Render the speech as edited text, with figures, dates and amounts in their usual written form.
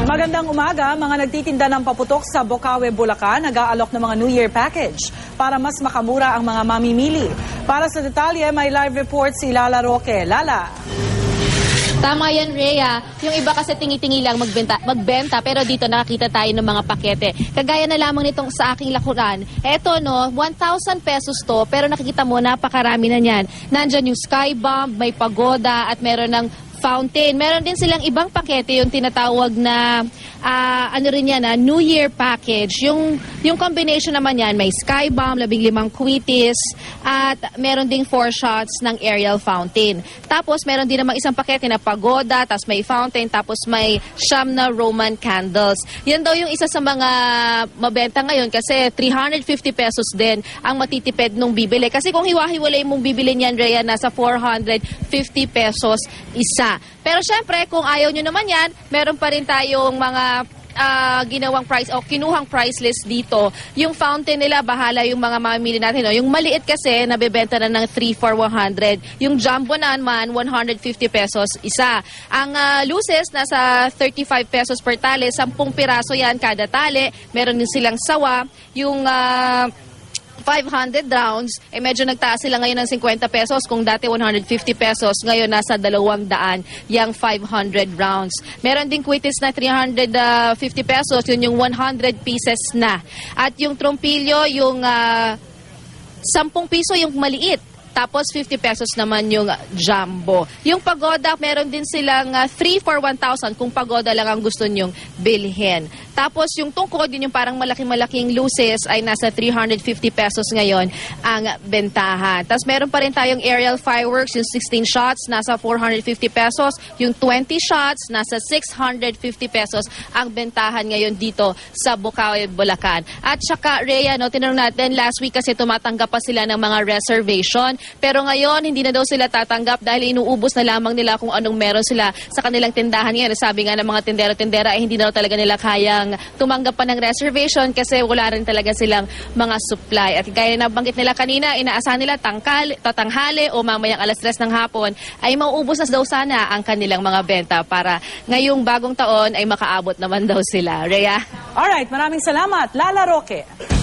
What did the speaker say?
Magandang umaga, mga nagtitinda ng paputok sa Bocaue, Bulacan, nag-aalok ng mga New Year package para mas makamura ang mga mamimili. Para sa detalye, may live report si Lala Roque. Lala. Tama yan, Rhea. Yung iba kasi tingi-tingi lang magbenta, pero dito nakakita tayo ng mga pakete. Kagaya na lamang nitong sa aking lakuran. Eto, no, 1,000 pesos to, pero nakikita mo, napakarami na yan. Nandyan yung Sky Bomb, may pagoda, at meron ng fountain. Meron din silang ibang pakete, yung tinatawag na New Year package. Yung combination naman yan, may Sky Bomb, 15 quitis, at meron ding 4 shots ng aerial fountain. Tapos meron din namang isang pakete na pagoda, tapos may fountain, tapos may siyam na Roman candles. Yan daw yung isa sa mga mabenta ngayon kasi 350 pesos din ang matitipid nung bibili. Kasi kung hiwa-hiwalay mong bibili niyan, Rhea, nasa 450 pesos isa. Pero syempre, kung ayaw nyo naman yan, meron pa rin tayong mga ginawang price o kinuhang price list dito. Yung fountain nila, bahala yung mga mamimili natin. No? Yung maliit kasi, nabebenta na ng 3 for 100. Yung jumbo naman, 150 pesos isa. Ang luces, nasa 35 pesos per tali. 10 piraso yan kada tali. Meron din silang sawa. Yung 500 rounds, medyo nagtaas sila ngayon ng 50 pesos. Kung dati 150 pesos, ngayon nasa 200 yung 500 rounds. Meron din quitis na 350 pesos, yun yung 100 pieces na. At yung trompilyo, yung 10 piso yung maliit. Tapos 50 pesos naman yung jumbo. Yung pagoda, meron din silang 3 for 1,000 kung pagoda lang ang gusto nyong bilhin. Tapos yung tungkod, yun yung parang malaking-malaking luces ay nasa 350 pesos ngayon ang bentahan. Tapos meron pa rin tayong aerial fireworks, yung 16 shots, nasa 450 pesos. Yung 20 shots, nasa 650 pesos ang bentahan ngayon dito sa Bocaue, Bulacan. At saka, Rhea, no, tinanong natin last week kasi tumatanggap pa sila ng mga reservation. Pero ngayon, hindi na daw sila tatanggap dahil inuubos na lamang nila kung anong meron sila sa kanilang tindahan ngayon. Sabi nga ng mga tindero-tindera, hindi na daw talaga nila kayang tumanggap pa ng reservation kasi wala rin talaga silang mga supply. At gaya na banggit nila kanina, inaasahan nila tatanghali o mamayang alas 3 ng hapon ay mauubos na daw sana ang kanilang mga benta para ngayong bagong taon ay makaabot naman daw sila. Rhea? Alright, maraming salamat. Lala Roque.